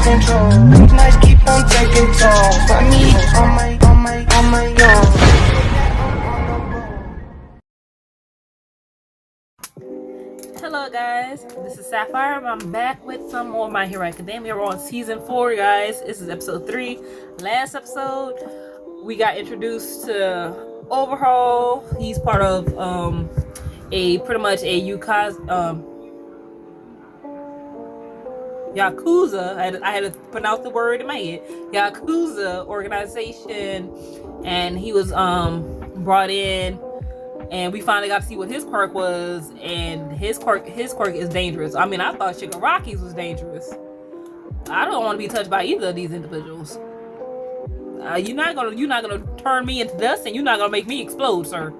control. Midnight keep on taking toll. Find me on my own. Hello guys, this is Sapphire. I'm back with some more My Hero Academia. We're on season 4, guys. This is episode 3. Last episode, we got introduced to Overhaul. He's part of pretty much a Yakuza. I had to pronounce the word in my head. Yakuza organization, and he was brought in. And we finally got to see what his quirk was, and his quirk is dangerous. I mean, I thought Shigaraki's was dangerous. I don't want to be touched by either of these individuals. You're not gonna turn me into dust, and you're not gonna make me explode, sir.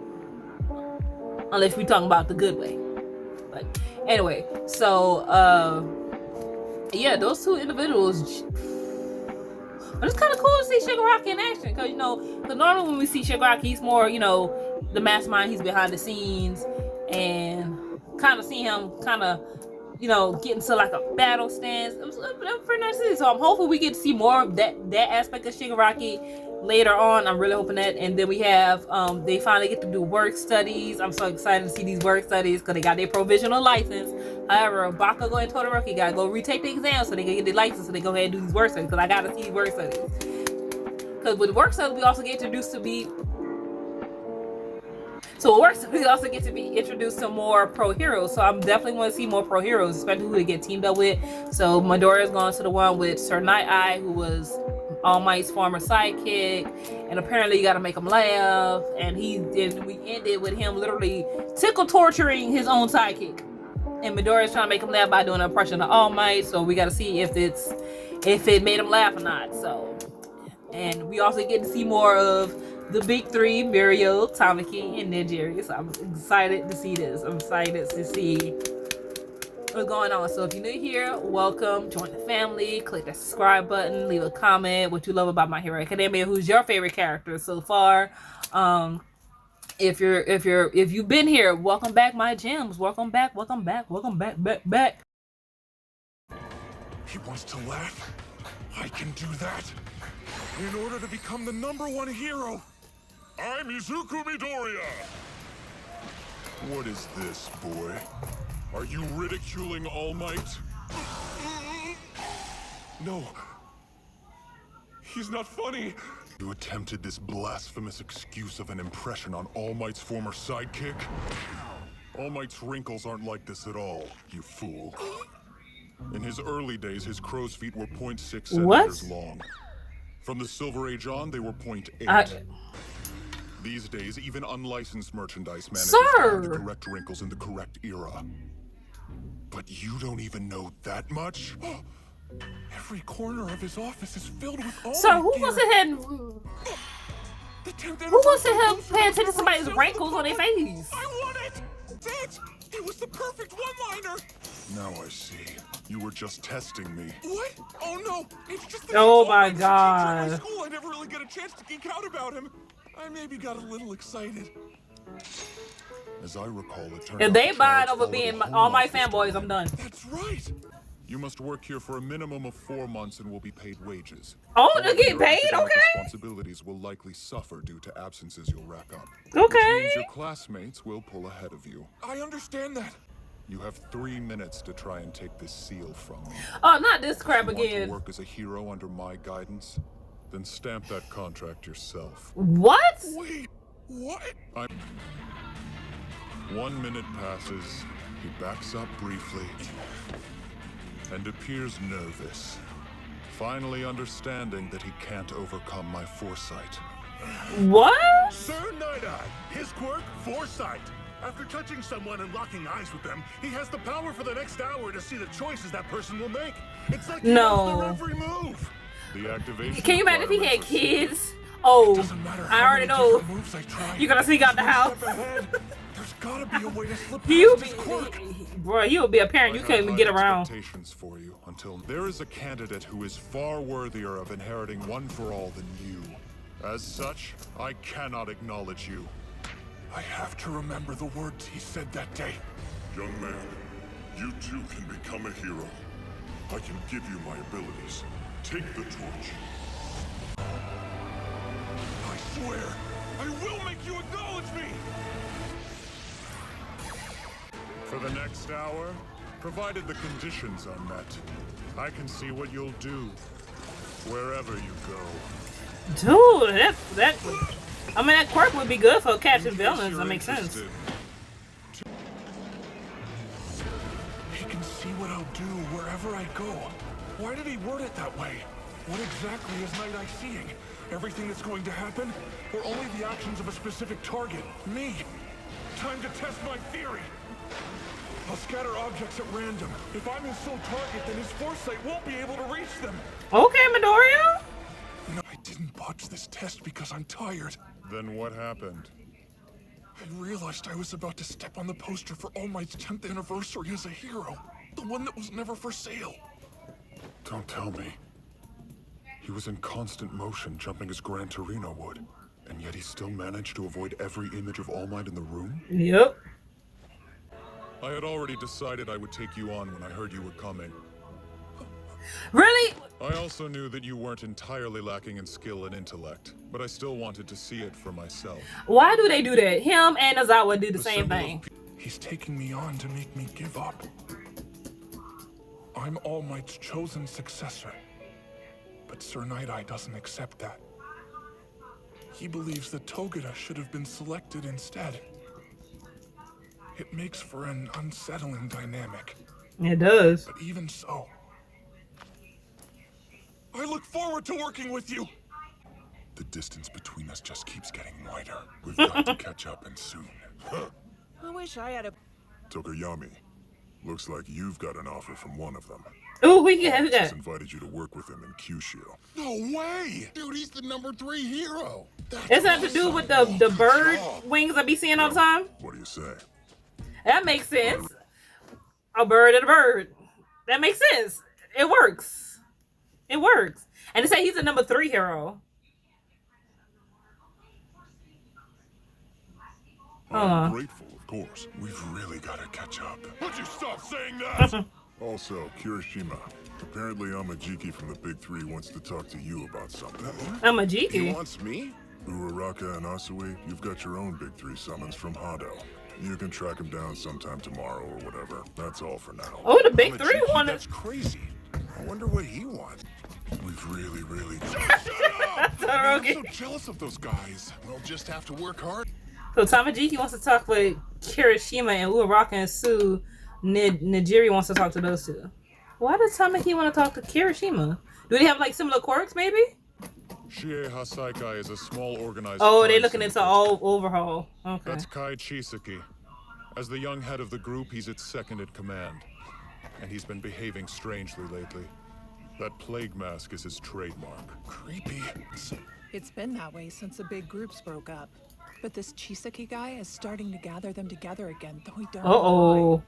Unless we talking about the good way. But anyway, so yeah, those two individuals. It's kind of cool to see Shigaraki in action, because normally when we see Shigaraki, he's more, the mastermind. He's behind the scenes, and kind of see him get into like a battle stance. It was pretty nice to see. So I'm hoping we get to see more of that aspect of Shigaraki later on. I'm really hoping that. And then we have they finally get to do work studies. I'm so excited to see these work studies because they got their provisional license. However, Bakugo and Todoroki gotta go retake the exam so they can get their license, so they go ahead and do these work studies, because I gotta see these work studies. Because with work studies, we also get introduced to be introduced to more pro heroes. So I'm definitely want to see more pro heroes, especially who they get teamed up with. So Midoriya's gone to the one with Sir Night-Eye, who was All Might's former sidekick, and apparently you gotta make him laugh. And we ended with him literally tickle torturing his own sidekick. And Midoriya's trying to make him laugh by doing an impression of All Might. So we gotta see if it made him laugh or not. So, and we also get to see more of the big three: Mirio, Tamaki, and Nejiri. So I'm excited to see this. I'm excited to see what's going on. So if you're new here, welcome. Join the family. Click the subscribe button. Leave a comment what you love about My Hero Academia. Who's your favorite character so far? If you've been here, welcome back, my gems. Welcome back. Back. He wants to laugh. I can do that. In order to become the #1 hero, I'm Izuku Midoriya. What is this, boy? Are you ridiculing All Might? No. He's not funny. You attempted this blasphemous excuse of an impression on All Might's former sidekick? All Might's wrinkles aren't like this at all, you fool. In his early days, his crow's feet were 0.6 centimeters long. From the Silver Age on, they were 0.8. These days, even unlicensed merchandise manages to correct wrinkles in the correct era. But you don't even know that much? Every corner of his office is filled with all Sir, who wants to pay attention to somebody's wrinkles on their face? I want it! It! It was the perfect one-liner! Now I see. You were just testing me. What? Oh no! It's just that oh my god. At my school, I never really got a chance to geek out about him. I maybe got a little excited. As I recall, it turned if they bind over being all my fanboys, I'm done. That's right. You must work here for a minimum of 4 months and will be paid wages. Oh, they're getting paid? Okay. Responsibilities will likely suffer due to absences you'll rack up. Okay. Which means your classmates will pull ahead of you. I understand that. You have 3 minutes to try and take this seal from me. Oh, not this crap if you again. Want to work as a hero under my guidance? Then stamp that contract yourself. What? Wait, what? 1 minute passes. He backs up briefly and appears nervous, finally understanding that he can't overcome my foresight. What? Sir Night-Eye, his quirk, foresight. After touching someone and locking eyes with them, he has the power for the next hour to see the choices that person will make. It's like he knows their every move. The activation. Can you imagine if he had kids? Oh, I already know. You're gonna sneak out the house. There's gotta be a way to slip Bro, he would be a parent you can't even get around. Expectations for you until there is a candidate who is far worthier of inheriting One for All than you. As such, I cannot acknowledge you. I have to remember the words he said that day. Young man, you too can become a hero. I can give you my abilities. Take the torch. I swear, I will make you acknowledge me! For the next hour, provided the conditions are met, I can see what you'll do, wherever you go. Dude, that I mean, that quirk would be good for catching villains. That makes sense. He can see what I'll do wherever I go. Why did he word it that way? What exactly is Night Eye seeing? Everything that's going to happen? Or only the actions of a specific target? Me? Time to test my theory. I'll scatter objects at random. If I'm his sole target, then his foresight won't be able to reach them. Okay, Midoriya. No, I didn't botch this test because I'm tired. Then what happened? I realized I was about to step on the poster for All Might's 10th anniversary as a hero. The one that was never for sale. Don't tell me. He was in constant motion, jumping as Gran Torino would. And yet he still managed to avoid every image of All Might in the room? Yep. I had already decided I would take you on when I heard you were coming. Really? I also knew that you weren't entirely lacking in skill and intellect, but I still wanted to see it for myself. Why do they do that? Him and Ozawa do the same symbol of thing. He's taking me on to make me give up. I'm All Might's chosen successor. But Sir Night Eye doesn't accept that. He believes that Togeda should have been selected instead. It makes for an unsettling dynamic. It does. But even so, I look forward to working with you! The distance between us just keeps getting wider. We've got to catch up, and soon. I wish I had a... Tokoyami, looks like you've got an offer from one of them. Oh, we can have He's that. invited you to work with him in Kyushu. No way! Dude, he's the #3 hero! It's that to do with the bird wings I be seeing all the time? What do you say? That makes sense. A bird and a bird. That makes sense. It works. It works. And they say he's a #3 hero. I'm grateful, of course. We've really got to catch up. Would you stop saying that? Also, Kirishima. Apparently Amajiki from the Big Three wants to talk to you about something. I'm a He GT. wants me? Uraraka and Asui, you've got your own Big Three summons from Hado. You can track him down sometime tomorrow or whatever. That's all for now. Oh, the Big Three Amajiki, wanted. That's crazy. I wonder what he wants. We've really... Shut up! I'm so jealous of those guys. We'll just have to work hard. So Tamajiki wants to talk with Kirishima, and Uraraka and Sue. Nijiri wants to talk to those two. Why does Tamaki want to talk to Kirishima? Do they have like similar quirks, maybe? Shie Hasaikai is a small organized... Oh, they're crime looking into syndicate. all overhaul. Okay. That's Kai Chisaki. As the young head of the group, he's its second in command. And he's been behaving strangely lately. That plague mask is his trademark. Creepy. It's been that way since the big groups broke up. But this Chisaki guy is starting to gather them together again, though we don't know Uh-oh. why.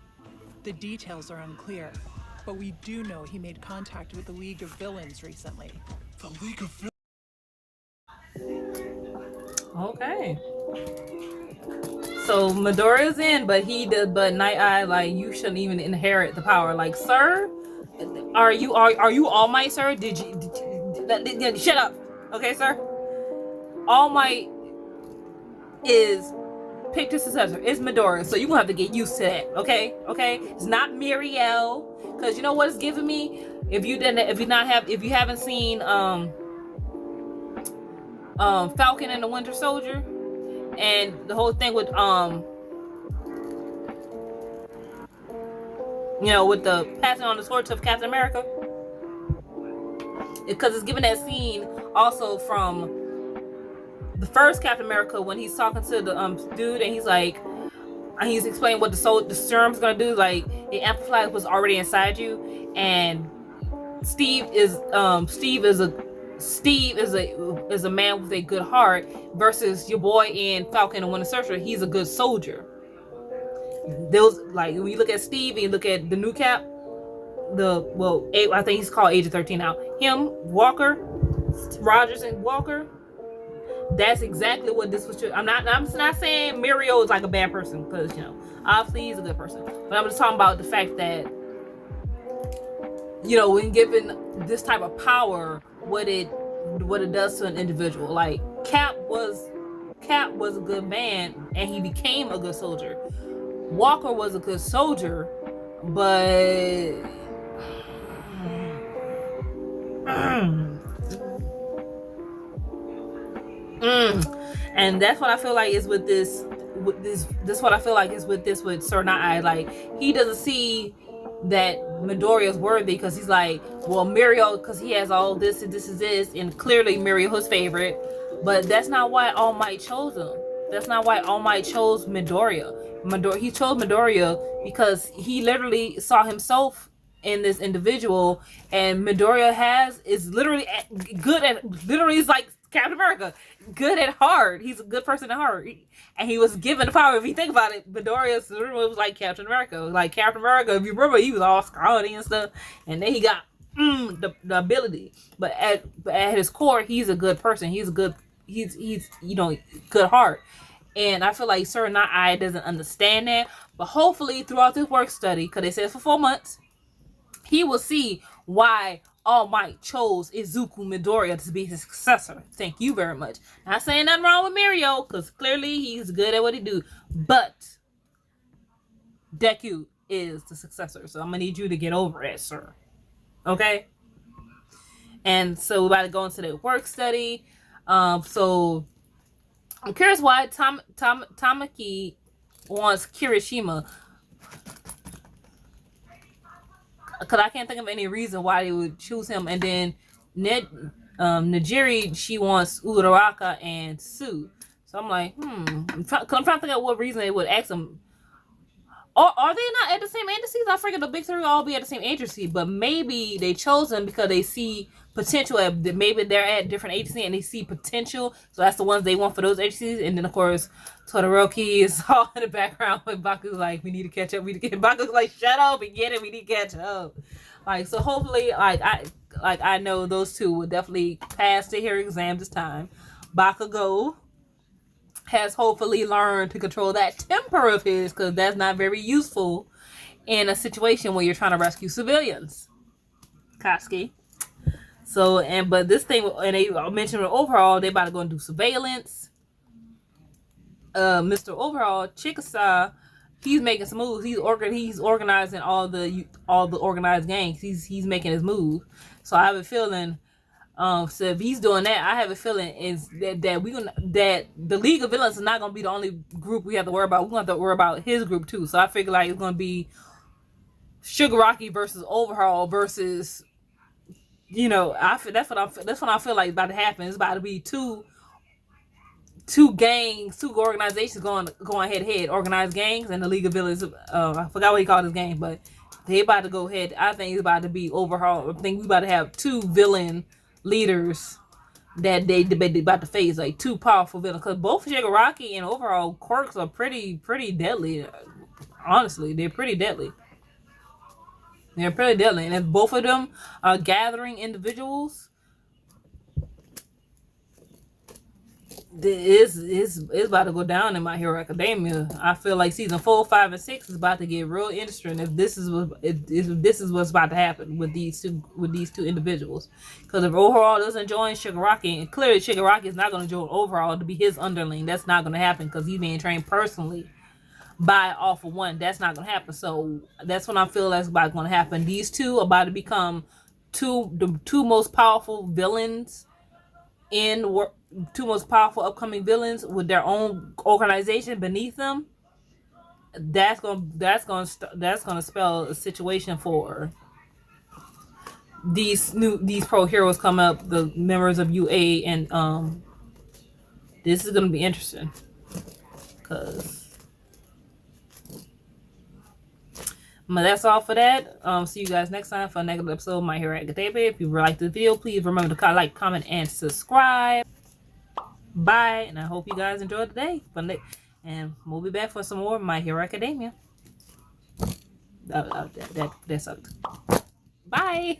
The details are unclear, but we do know he made contact with the League of Villains recently. The League of Okay. So Midoriya's in, but Night Eye, like, you shouldn't even inherit the power. Like, sir, are you All Might, sir? Shut up, okay, sir? All Might is picked his successor. It's Midoriya, so you gonna have to get used to that, okay? Okay, it's not Miriel, because you know what it's giving me. If you haven't seen Falcon and the Winter Soldier, and the whole thing with with the passing on the torch of Captain America, because it's giving that scene also from the first Captain America when he's talking to the dude, and he's like, he's explaining what the serum's gonna do. Like, it amplifies what's already inside you, and Steve is a man with a good heart versus your boy in Falcon and Winter Soldier. He's a good soldier. Those, like, when you look at Steve and you look at the new Cap, I think he's called Agent 13 now. Him, Walker, Rogers, and Walker. That's exactly what this was. I'm not saying Muriel is like a bad person, because obviously he's a good person. But I'm just talking about the fact that you know, when given this type of power, what it does to an individual. Like Cap was a good man and he became a good soldier. Walker was a good soldier, but and that's what I feel like is with this what I feel like is with this with Sir Not. Like he doesn't see that Midoriya's worthy because he's like, well, Mirio, because he has all this and this, and clearly Mirio his favorite, but that's not why All Might chose him. That's not why All Might chose Midoriya. He chose Midoriya because he literally saw himself in this individual, and Midoriya is literally good at, literally is like Captain America, good at heart. He's a good person at heart, and he was given the power. If you think about it, Midoriya literally was like Captain America. Like Captain America, if you remember, he was all scrawny and stuff, and then he got the ability. But at his core, he's a good person. He's you know, good heart. And I feel like Sir Not doesn't understand that. But hopefully throughout this work study, because they said for 4 months, he will see why All Might chose Izuku Midoriya to be his successor. Thank you very much. Not saying nothing wrong with Mirio, because clearly he's good at what he do. But Deku is the successor. So I'm going to need you to get over it, sir. Okay? And so we're about to go into the work study. So I'm curious why Tamaki wants Kirishima. Because I can't think of any reason why they would choose him. And then Najiri, she wants Uraraka and Sue. So I'm like, Because I'm trying to think of what reason they would ask him. Or are they not at the same agencies? I figured the big three all be at the same agency. But maybe they chose them because they see potential. Maybe they're at different agencies and they see potential. So that's the ones they want for those agencies. And then, of course, Todoroki is all in the background when Baku's like, we need to catch up. Baku's like, shut up and get it. We need to catch up. Like, so hopefully, I know those two will definitely pass their exam this time. Bakugo has hopefully learned to control that temper of his, because that's not very useful in a situation where you're trying to rescue civilians. Katsuki. So, but this thing, and they mentioned overall, they about to go and do surveillance. Mr. Overall, Chikasa, he's making some moves. He's organizing all the organized gangs. He's making his move. So I have a feeling. So if he's doing that, I have a feeling is that the League of Villains is not gonna be the only group we have to worry about. We're gonna have to worry about his group too. So I figure like it's gonna be Shigaraki versus Overhaul versus, you know, that's what I feel like is about to happen. It's about to be two gangs, two organizations going head to head. Organized gangs and the League of Villains. I forgot what he called his game, but they about to go head. I think it's about to be Overhaul. I think we about to have two villain leaders that they about to face, like two powerful villains, because both Shigaraki and Overall quirks are pretty deadly. Honestly, they're pretty deadly. And if both of them are gathering individuals, it's about to go down in My Hero Academia. I feel like season 4, 5, and 6 is about to get real interesting if this is what's about to happen with these two individuals. Because if Overall doesn't join Shigaraki, and clearly Shigaraki is not going to join Overall to be his underling, that's not going to happen because he's being trained personally by All For One. That's not going to happen. So that's what I feel that's about going to happen. These two are about to become the two most powerful villains two most powerful upcoming villains with their own organization beneath them. That's gonna spell a situation for these pro heroes come up, the members of UA, and this is gonna be interesting but that's all for that. See you guys next time for another episode of My Hero Academia. If you liked the video, please remember to like, comment, and subscribe. Bye, and I hope you guys enjoyed the day. And we'll be back for some more My Hero Academia. That sucked. Bye.